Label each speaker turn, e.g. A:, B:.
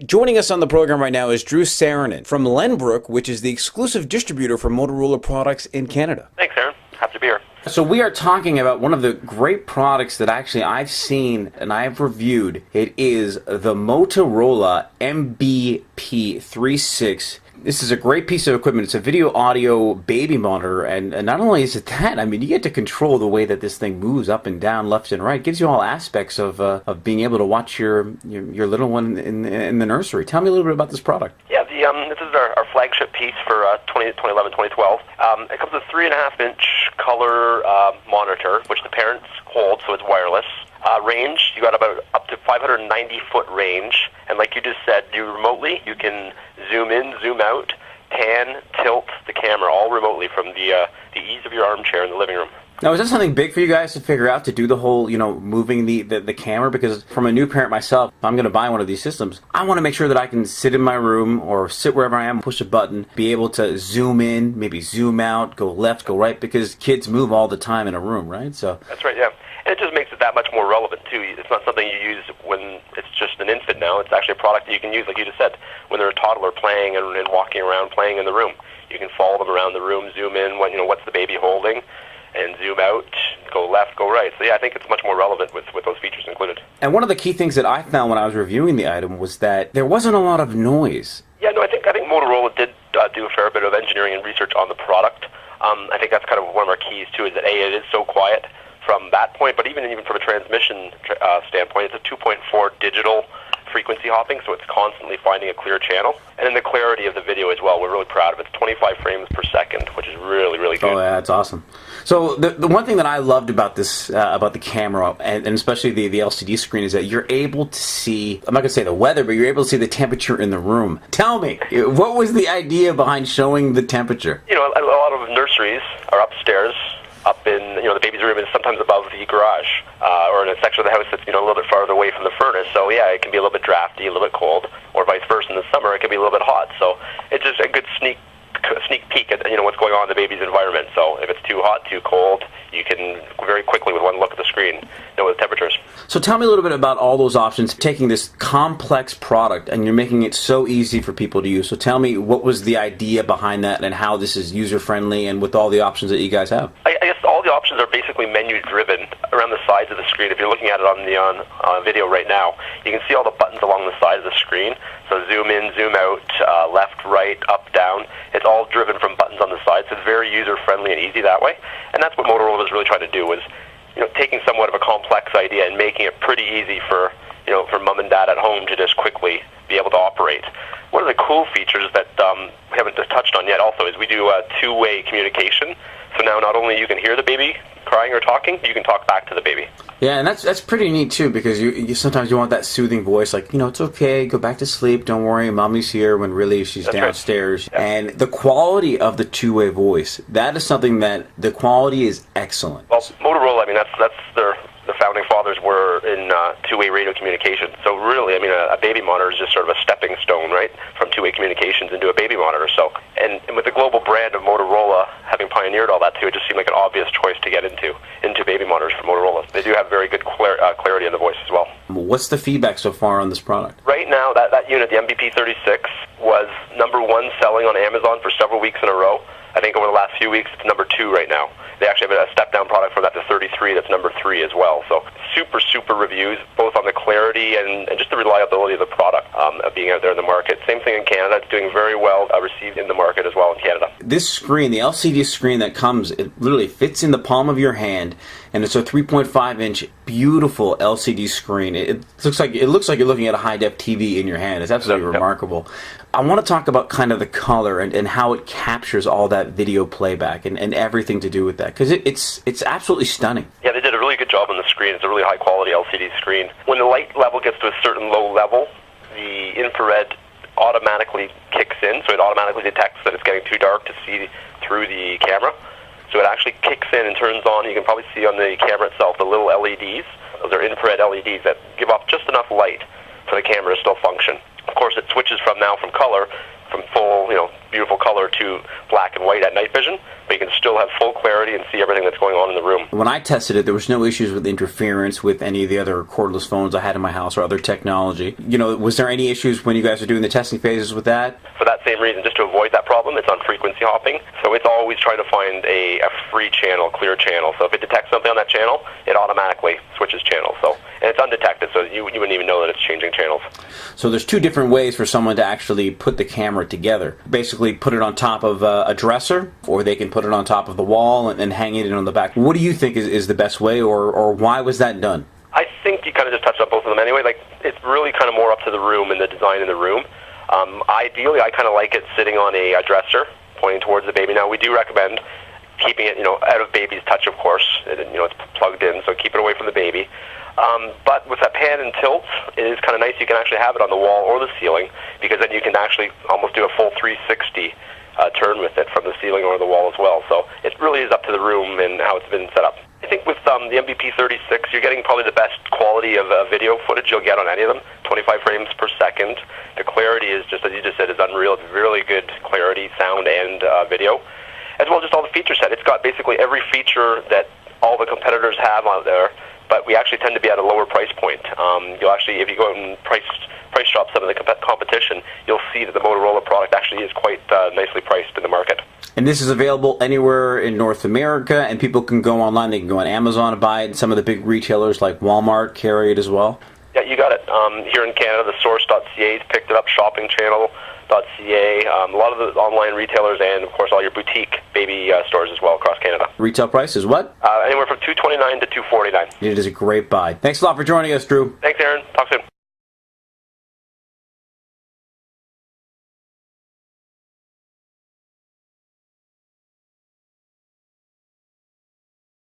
A: Joining us on the program right now is Drew Saarinen from Lenbrook, which is the exclusive distributor for Motorola products in Canada.
B: Thanks, Aaron. Happy to be here.
A: So we are talking about one of the great products that actually I've seen and I've reviewed. It is the Motorola MBP36. This is a great piece of equipment. It's a video audio baby monitor, and not only is it that, I mean, you get to control the way that this thing moves up and down, left and right. It gives you all aspects of being able to watch your little one in the nursery. Tell me a little bit about this product.
B: Yeah, this is our flagship piece for 2011, 2012. It comes with a 3.5-inch color monitor, which the parents hold, so it's wireless. Range, you got about up to 590-foot range, and like you just said, you can zoom in, zoom out, pan, tilt the camera all remotely from the ease of your armchair in the living room.
A: Now, is that something big for you guys to figure out, to do the whole, moving the camera? Because from a new parent myself, if I'm going to buy one of these systems, I want to make sure that I can sit in my room or sit wherever I am, push a button, be able to zoom in, maybe zoom out, go left, go right, because kids move all the time in a room, right? So
B: that's right, yeah. And it just makes it that much more relevant, too. It's not something you use when it's just an infant now. It's actually a product that you can use, like you just said, when they're a toddler playing and walking around, playing in the room. You can follow them around the room, zoom in, what's the baby holding, and zoom out, go left, go right. So yeah, I think it's much more relevant with those features included.
A: And one of the key things that I found when I was reviewing the item was that there wasn't a lot of noise.
B: Yeah, no, I think Motorola did do a fair bit of engineering and research on the product. I think that's kind of one of our keys too, is that it is so quiet from that point, but even from a transmission standpoint, it's a 2.4 digital frequency hopping, so it's constantly finding a clear channel. And then the clarity of the video as well, we're really proud of it. It's 25 frames per second, which is really, really good.
A: Oh, yeah, that's awesome. So the one thing that I loved about this, about the camera, and especially the LCD screen, is that you're able to see, I'm not going to say the weather, but you're able to see the temperature in the room. Tell me, what was the idea behind showing the temperature?
B: A lot of nurseries are upstairs, up in, the baby's room is sometimes above the garage, or in a section of the house that's, a little bit farther away from the furnace. So yeah, it can be a little bit drafty, a little bit cold, or vice versa. In the summer, it can be a little bit hot. So it's just a good sneak peek at, what's going on in the baby's environment. So if it's too hot, too cold, you can very quickly, with one look at the screen, know what the temperature is.
A: So tell me a little bit about all those options, taking this complex product and you're making it so easy for people to use. So tell me, what was the idea behind that and how this is user-friendly and with all the options that you guys have?
B: I guess all the options are basically menu-driven around the sides of the screen. If you're looking at it on video right now, you can see all the buttons along the side of the screen. So zoom in, zoom out, left, right, up, down. It's all driven from buttons on the side, so it's very user-friendly and easy that way. And that's what Motorola was really trying to do, was taking somewhat of a complex idea and making it pretty easy for mom and dad at home to just quickly be able to operate. One of the cool features that we haven't touched on yet also is we do two-way communication. So now not only you can hear the baby crying or talking, you can talk back to the baby.
A: Yeah, and that's pretty neat too, because you sometimes you want that soothing voice, like, it's okay, go back to sleep, don't worry, mommy's here, when really she's
B: that's
A: downstairs.
B: Right. Yeah.
A: And the quality of the two-way voice, that is something that the quality is excellent.
B: Well, Motorola, that's the founding fathers were in two-way radio communication. So really, a baby monitor is just sort of a stepping stone, right, from two-way communications into a baby monitor. So, and with the global brand of Motorola having pioneered all that too, it just seemed like an obvious choice to get into baby monitors for Motorola. They do have very good clarity in the voice as well.
A: What's the feedback so far on this product?
B: Right now, that unit, the MBP36, was #1 selling on Amazon for several weeks in a row. I think over the last few weeks, it's #2 right now. They actually have a step-down product from that to 33 that's #3 as well. So super reviews, both on the clarity and just the reliability of the product of being out there in the market. Same thing in Canada. It's doing very well received in the market as well in Canada.
A: This screen, the LCD screen that comes, it literally fits in the palm of your hand, and it's a 3.5-inch beautiful LCD screen. It looks like you're looking at a high-def TV in your hand. It's absolutely remarkable. I want to talk about kind of the color and how it captures all that video playback and everything to do with that, because it's absolutely stunning.
B: Yeah, they did a really good job on the screen. It's a really high-quality LCD screen. When the light level gets to a certain low level, the infrared automatically kicks in, so it automatically detects that it's getting too dark to see through the camera. So it actually kicks in and turns on. You can probably see on the camera itself the little LEDs. Those are infrared LEDs that give off just enough light for the camera to still function. Of course, it switches from color from full, beautiful color to black and white at night vision, but you can still have full clarity and see everything that's going on in the room.
A: When I tested it, there was no issues with interference with any of the other cordless phones I had in my house or other technology. Was there any issues when you guys were doing the testing phases with that?
B: For that same reason, just to avoid that problem, it's on frequency hopping. So it's always trying to find a free channel, clear channel. So if it detects something on that channel, it automatically switches channels. And it's undetected, so you wouldn't even know that it's changing channels.
A: So there's two different ways for someone to actually put the camera together. Basically put it on top of a dresser, or they can put it on top of the wall and hang it in on the back. What do you think is the best way, or why was that done?
B: I think you kind of just touched on both of them anyway. It's really kind of more up to the room and the design in the room. Ideally, I kind of like it sitting on a dresser, pointing towards the baby. Now, we do recommend keeping it, out of baby's touch, of course. It's plugged in, so keep it away from the baby. But with that pan and tilt, it is kind of nice. You can actually have it on the wall or the ceiling, because then you can actually almost do a full 360 turn with it from the ceiling or the wall as well. So it really is up to the room and how it's been set up. I think with the MBP36, you're getting probably the best quality of video footage you'll get on any of them, 25 frames per second. The clarity is just, as you just said, is unreal. It's really good clarity, sound and video, as well as just all the feature set. It's got basically every feature that all the competitors have out there, but we actually tend to be at a lower price point. You'll actually, if you go out and price shop some of the competition, you'll see that the Motorola product actually is quite nicely priced in the market.
A: And this is available anywhere in North America, and people can go online. They can go on Amazon and buy it, and some of the big retailers like Walmart carry it as well.
B: Yeah, you got it. Here in Canada, the source.ca has picked it up, shoppingchannel.ca, a lot of the online retailers, and of course all your boutique baby stores as well across Canada.
A: Retail price is what?
B: Anywhere from $229 to $249.
A: It is a great buy. Thanks a lot for joining us, Drew.
B: Thanks, Aaron. Talk soon.